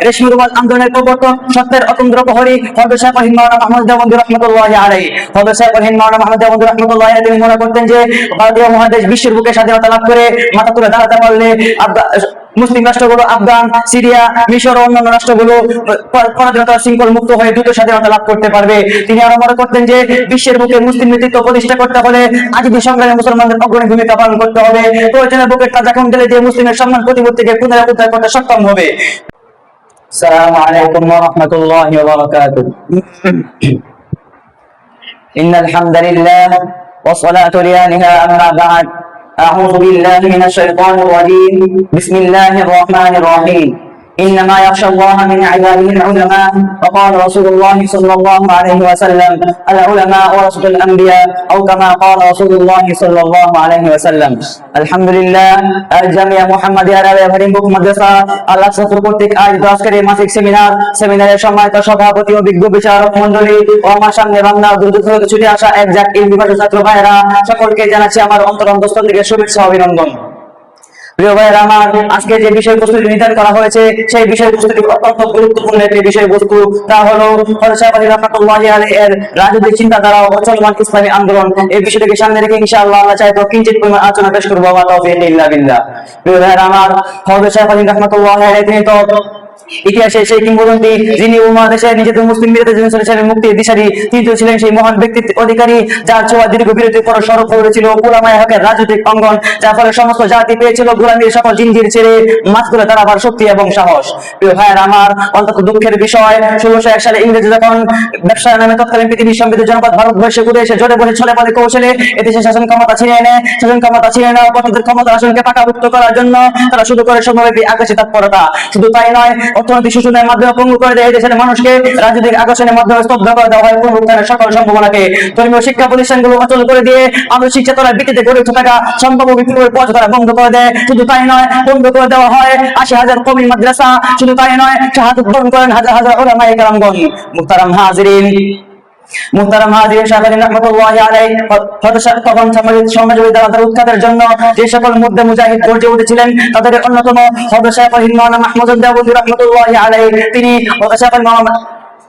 রেশমি রুমাল আন্দোলনের প্রবর্তক, সত্যের অতন্দ্র প্রহরী হযরত শাইখ মাওলানা মাহমুদ দেওবন্দি রাহমাতুল্লাহি আলাইহি। হযরত শাইখ মাওলানা মাহমুদ দেওবন্দি রাহমাতুল্লাহি আলাইহি তিনি মনে করতেন যে ভারতীয় মহাদেশ বিশ্বের বুকে স্বাধীনতা লাভ করে মাথা তুলে দাঁড়াতে পারলে মুসলিম রাষ্ট্রগুলো আফগান, সিরিয়া, মিশর ও অন্যান্য রাষ্ট্রগুলো পরাধীনতার শৃঙ্খল মুক্ত হয়ে দ্রুত স্বাধীনতা লাভ করতে পারবে। তিনি আরো মনে করতেন যে বিশ্বের বুকে মুসলিম নেতৃত্ব প্রতিষ্ঠা করতে হলে আজীবী সংগ্রামে মুসলমানদের অগ্রণী ভূমিকা পালন করতে হবে। প্রয়োজনে বুকের তাজা খুন ঢেলে দিয়ে মুসলিমের সম্মান প্রতিপত্তিকে পুনরুদ্ধার করতে সক্ষম হবে। আসসালামু আলাইকুম ওয়া রাহমাতুল্লাহি ওয়া বারাকাতুহু। ইন্নাল হামদালিল্লাহ ওয়া সলাতু লিল্লাহি আম্মা বা'দ। أعوذ بالله من الشيطان الرجيم. بسم الله الرحمن الرحيم. إنما يخشى الله من عباده العلماء. وقال رسول الله صلى الله عليه وسلم العلماء ورثة الأنبياء أو كما قال رسول الله صلى الله عليه وسلم. الحمد لله. الجامعة محمدية আরবিয়া ভারিম বুক মাদ্রাসা আল্লাহ সফর কর্তৃক আয়োজিত আজকের এই মাসিক সেমিনারের সম্মানিত সভাপতি ও বিজ্ঞ বিচারক মণ্ডলী ও আমার সামনে বাংলার দূর দূর থেকে ছুটে আসা একজাক ইউনিভার্সিটির ছাত্র ভাইয়েরা সকলকে জানাচ্ছি আমার অন্তরস্থল থেকে শুভেচ্ছা ও অভিনন্দন। প্রিয় ভাইয়েরা আমার, আজকে যে বিষয়বস্তু নির্ধারণ করা হয়েছে সেই বিষয়বস্তুটি অত্যন্ত গুরুত্বপূর্ণ একটি বিষয়বস্তু। তা হলো হযরত শাইখ রাহমাতুল্লাহি আলাইহি এর রাজনৈতিক চিন্তাধারা ও চলমান ইসলামী আন্দোলন। এই বিষয়টিকে সামনে রেখে ইনশাআল্লাহ আল্লাহ চাইতো কিঞ্চিত পরিমাণ আলোচনা পেশ করবো। ওয়া তাওফীক ইল্লা বিল্লাহ। প্রিয় ভাইয়েরা আমার, হযরত শাইখ রাহমাতুল্লাহি আলাইহি তিনি তো ইতিহাসে সেই কিংবদন্তি যিনি উপমহাদেশের নিজেদের মুসলিম বিরোধী মুক্তির দিশারি। তিনি তো ছিলেন সেই মহান ব্যক্তিত্ব অধিকারী যার ছোঁয়া দীর্ঘ বিরতির পর সড়ক করেছিল উলামায়ে হকের রাজনৈতিক অঙ্গন, যার ফলে সমস্ত জাতি পেয়েছিল গোলামীর সকল জিনজির ছেড়ে মাছ করে দাঁড়াবার শক্তি এবং সাহস। প্রিয় ভাইয়েরা আমার, অন্তত দুঃখের বিষয় 1601 সালে ইংরেজি যখন ব্যবসার নামে তৎকালীন পৃথিবীর সমৃদ্ধ জনপদ ভারতবর্ষে ঘুরে এসে জোরে বসে ছলে পদে কৌশলে এদেশে শাসন ক্ষমতা ছিনিয়ে নেওয়া পথদের ক্ষমতা আসনকে পাকাভুক্ত করার জন্য তারা শুরু করে সর্বব্যাপী আকাশী তৎপরতা। শুধু তাই নয়, অর্থনৈতিক শোষণের মাধ্যমে পঙ্গু করে দেয় দেশের মানুষকে, রাজনৈতিক আকর্ষণের মাধ্যমে স্তব্ধ করে দেওয়া হয় পুনরুত্থানের সকল সম্ভাবনাকে। ধর্মীয় শিক্ষা প্রতিষ্ঠানগুলো অচল করে দিয়ে মানসিক চেতনার ভিত্তিতে গড়ে উঠে থাকা সম্ভাব্য বিপ্লবের পথ তারা বন্ধ করে দেয়। শুধু তাই নয়, বন্ধ করে দেওয়া হয় 80,000 কওমি মাদ্রাসা। শুধু তাই নয়, শাহাদাত বরণ করেন হাজার হাজার উলামায়ে কেরামগণ। মুহতারাম হাজিরিন, শাইখ রাহমাতুল্লাহি আলাইহি তখন সমাজবিদ্যার উৎখাতের জন্য যে সকল মুদ্দে মুজাহিদ গর্জে উঠেছিলেন তাদের অন্যতম হযরত শাইখ মাওলানা মাহমুদ দেওবন্দি রাহমাতুল্লাহি আলাইহি। তিনি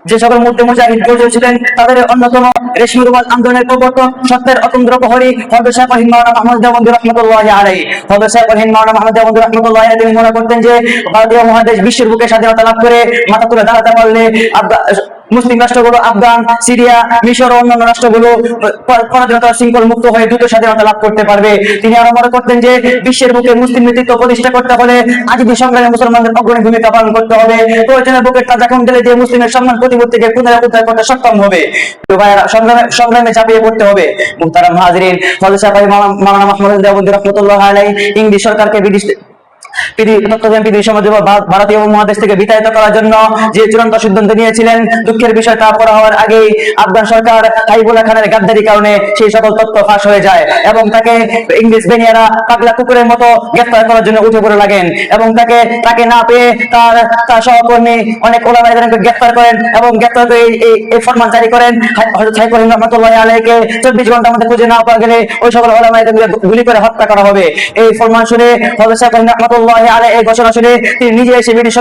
যে সকল মুদ্দে মুজাহিদ গর্জে ছিলেন তাদের অন্যতম রেশমি রুমাল আন্দোলনের প্রবর্তক, সত্যের অতন্দ্র প্রহরী হযরত শাইখ মাওলানা মাহমুদ দেওবন্দি রাহমাতুল্লাহি আলাইহি। হযরত শাইখ মাওলানা মাহমুদ দেওবন্দি রাহমাতুল্লাহি আলাইহি তিনি মনে করতেন যে ভারতীয় মহাদেশ বিশ্বের বুকে স্বাধীনতা লাভ করে মাথা তুলে দাঁড়াতে পারলে মুসলিম রাষ্ট্রগুলো আফগান, সিরিয়া, মিশর ও অন্যান্য রাষ্ট্রগুলো পরাধীনতার শৃঙ্খল মুক্ত হয়ে দ্রুত স্বাধীনতা লাভ করতে পারবে। তিনি আরো মনে করতেন যে বিশ্বের বুকে মুসলিম নেতৃত্ব প্রতিষ্ঠা করতে হলে আজীবী সংগ্রামে মুসলমানদের অগ্রণী ভূমিকা পালন করতে হবে। প্রয়োজনে বুকের তাজা খুন ঢেলে দিয়ে মুসলিমের সম্মান প্রতিপত্তিকে পুনরুদ্ধার করতে সক্ষম হবে। সংগ্রামে ঝাঁপিয়ে পড়তে হবে। মুহতারাম হাজিরিন, হযরত শাইখ মাওলানা মাহমুদ দেওবন্দি রাহমাতুল্লাহি আলাইহি ইংরেজ সরকারকে ভারতীয় উপমহাদেশ থেকে বিতাড়িত করার জন্য যে চূড়ান্ত সিদ্ধান্ত নিয়েছিলেন, দুঃখের বিষয় তা করা হওয়ার আগেই আফগান সরকার হাবিবুল্লাহ খানের গাদ্দারির কারণে সেই সকল তথ্য ফাঁস হয়ে যায় এবং তাকে ইংরেজ বেনিয়ারা পাগলা কুকুরের মতো গ্রেফতার করার জন্য উঠে পড়ে লাগেন এবং তাকে না পেয়ে তার সহকর্মী অনেক উলামায়ে গ্রেফতার করেন এবং গ্রেফতার করে এই ফরমান জারি করেন হযরত শাইখ রাহমাতুল্লাহি আলাইহিকে 24 ঘন্টার মধ্যে খুঁজে না পাওয়া গেলে ওই সকল উলামায়ে গুলি করে হত্যা করা হবে। এই ফরমান শুনে হযরত শাইখ রাহমাতুল্লাহি আলাইহি এই ঘোষণা শুনে তিনি নিজে এসে ব্রিটিশ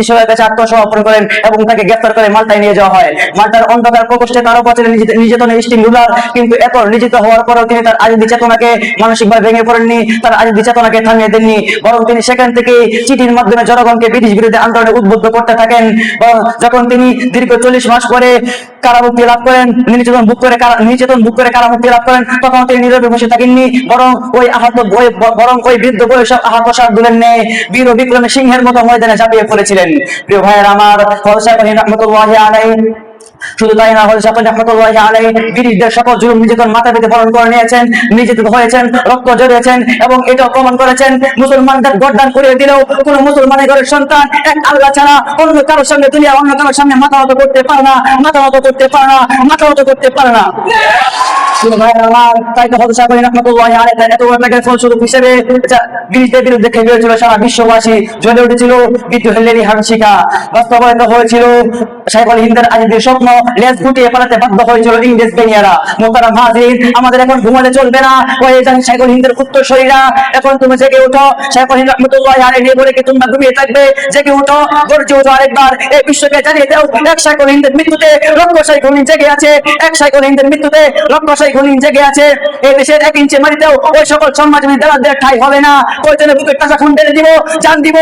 সরকারের কাছে আত্মসমর্পণ করেন এবং তাকে গ্রেফতার করে মাল্টায় নিয়ে যাওয়া হয়। মাল্টার অন্ধকার প্রকোষ্ঠে তার উপর নির্যাতনের স্টিং রুলার, কিন্তু এত নির্যাতিত হওয়ার পরেও তিনি তার আজাদী চেতনাকে মানসিকভাবে ভেঙে পড়েননি, তার আজাদী চেতনাকে থামিয়ে দেননি, বরং তিনি সেখান থেকে চিঠির মাধ্যমে জনগণকে ব্রিটিশ বিরুদ্ধে আন্দোলনে উদ্বুদ্ধ করতে থাকেন। যখন তিনি দীর্ঘ 40 মাস পরে কারামুক্তি লাভ করেন, নির্যাতন ভোগ করে কারামুক্তি লাভ করেন, তখন তিনি নীরবে বসে থাকেননি, বরং ওই বৃদ্ধ বয়সে আহত শার্দুলের ন্যায় বীর বিক্রমী সিংহের মতো ময়দানে ঝাঁপিয়ে পড়েছিলেন। প্রিয় ভাইয়েরা আমার, হযরত শাইখ রাহমাতুল্লাহি আলাইহি শুধু তাই না, হযরত শাইখ রাহমাতুল্লাহি আলাইহি ব্রিটিশদের সকল জুলুম নির্যাতন মাথা পেতে বরণ করে নিয়েছেন, নির্যাতিত হয়েছেন, রক্ত ঝরিয়েছেন এবং এটাও প্রমাণ করেছেন মুসলমানদের গর্দান করে দিলেও কোন মুসলমানের ঘরের সন্তান এক আল্লাহ ছাড়া অন্য কারোর সামনে দুনিয়া অন্য কারোর সামনে মাথা নত করতে পারে না। তাই তো হযরত শাইখ রাহমাতুল্লাহি আলাইহি এত বড় একটা ফলস্বরূপ হিসেবে ব্রিটিশদের বিরুদ্ধে খেপে উঠেছিল সারা বিশ্ববাসী, জ্বলে উঠেছিল বিদ্রোহের হামশিকা, বাস্তবায়িত হয়েছিল শাইখুল হিন্দের আজাদীর স্বপ্ন লেজ গুটিয়ে পালাতে বাধ্য হয়েছিল ইংরেজ বেনিয়ারা। মোহতারাম হাজিরিন, আমাদের এখন ঘুমালে চলবে না। ওই শাইখুল হিন্দের উত্তরসূরিরা, এখন তুমি জেগে উঠো। শাইখুল হিন্দ রাহমাতুল্লাহি আলাইহি বলে কি তোমরা ঘুমিয়ে থাকবে? জেগে উঠো, গর্জে উঠো আরেকবার, এই বিশ্বকে জানিয়ে দাও এক শাইখুল হিন্দের মৃত্যুতে লক্ষ শাইখুল হিন্দ জেগে আছে। এক শাইখুল হিন্দের মৃত্যুতে লক্ষ শাইখুল হিন্দ জেগে আছে। এই দেশের 1 ইঞ্চি মাটিতেও ওই সকল সম্মানী দালালদের ঠাঁই হবে না। ওই জন্য বুকের টাকা খুন ঢেলে দিব, জান দিব।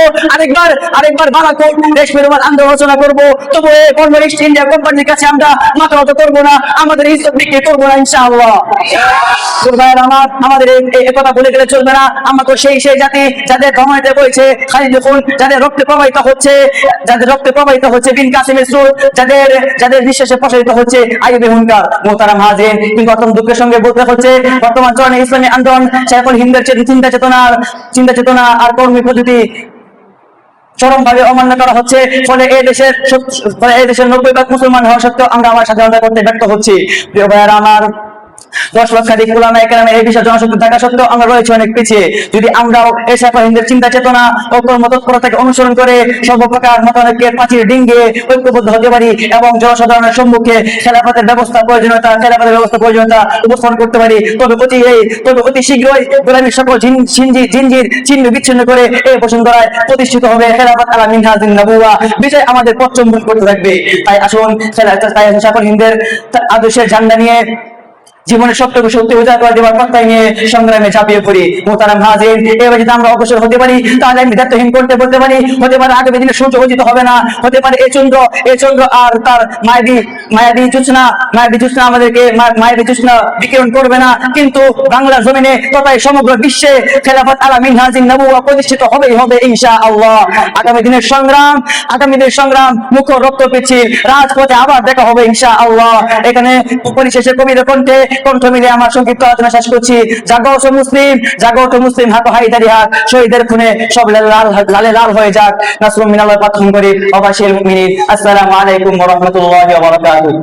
আরেকবার বালাকোট রেশমের উপর আন্দোলন রচনা করবো। তবু এই কর্মর ইস্ট ইন্ডিয়া কোম্পানির কাছে আমরা মাথা নত করবো না, আমাদের ইজ্জত বিক্রি করবো না ইনশাআল্লাহ। আমাদের এই কথা বলে গেলে চলবে না। আমরা তো সেই জাতি যাদের ধর্মতে বলছে খালি যখন যাদের রক্তে প্রবাহিত হচ্ছে বিন কাসিমের স্রোত, যাদের নিঃশ্বাসে প্রসারিত হচ্ছে আইয়ুবে হুঙ্কার। মোহতারাম হাজিরিন, কিন্তু অত্যন্ত দুঃখের সঙ্গে বলতে হচ্ছে বর্তমান চরণে ইসলামী আন্দোলন শাইখুল হিন্দের চিন্তা চেতনা আর কর্মী পদ্ধতি চরমভাবে অমান্য করা হচ্ছে। ফলে এই দেশের 90% মুসলমান হওয়া সত্ত্বেও আমরা আমার স্বাধীনতা করতে ব্যর্থ হচ্ছি। প্রিয় ভাইয়েরা আমার, 10 লক্ষাধিক উলামা একরামের এই বিশাল জনশক্তি থাকা সত্ত্বেও আমরা রয়েছে অনেক পিছিয়ে। যদি আমরাও এই শাইখুল হিন্দের চিন্তা চেতনা ও কর্মতৎপরতাকে অনুসরণ করে সর্বপ্রকার মতানৈক্যের প্রাচীর ডিঙ্গিয়ে ঐক্যবদ্ধ হতে পারি এবং জনসাধারণের সম্মুখে খেলাফতের ব্যবস্থা প্রয়োজনীয়তা উপস্থাপন করতে পারি, তবে অতি শীঘ্রই গোলামীর সকল জিনজির ছিন্ন বিচ্ছিন্ন করে এই বসুন্ধরায় প্রতিষ্ঠিত হবে খেলাফত আলা মিনহাজিন নবুওয়া। বিষয় আমাদের পথ চুম্বন করতে থাকবে। তাই আসুন শাইখুল হিন্দের আদর্শের ঝান্ডা নিয়ে জীবনের সবটুকু শক্তি উজাড় করে দেওয়ার প্রত্যয় নিয়ে সংগ্রামে ঝাঁপিয়ে পড়ি। মোহতারাম হাজির, এবার যদি আমরা অগ্রসর হতে পারি তাহলে আমি দায়িত্বহীন করতে বলতে পারি, হতে পারে আগামী দিনে সূর্য উদিত হবে না, হতে পারে এই চন্দ্র আর তার মায়াবী জোৎস্না আমাদেরকে মায়াবী জোৎস্না বিকিরণ করবে না, কিন্তু বাংলার জমিনে তথা সমগ্র বিশ্বে খেলাফত আলা মিনহাজিন নবুওয়া প্রতিষ্ঠিত হবেই হবে ইনশাআল্লাহ। আগামী দিনের সংগ্রাম মুখর রক্ত পিচ্ছিল রাজপথে আবার দেখা হবে ইনশাআল্লাহ। এখানে পরিশেষে কবির কণ্ঠ মিলে আমার সংক্ষিপ্ত আলোচনা শেষ করছি। জাগো মুসলিম, হাত হাইদারি হাত, শহীদের খুনে সব লালে লাল হয়ে যাক। নাসরুম মিনাল্লাহ, ফাতহুম করিম, ওয়া বাশিরুল মুমিনিন। আসসালামু আলাইকুম ওয়া রাহমাতুল্লাহি ওয়া বারাকাতুহু।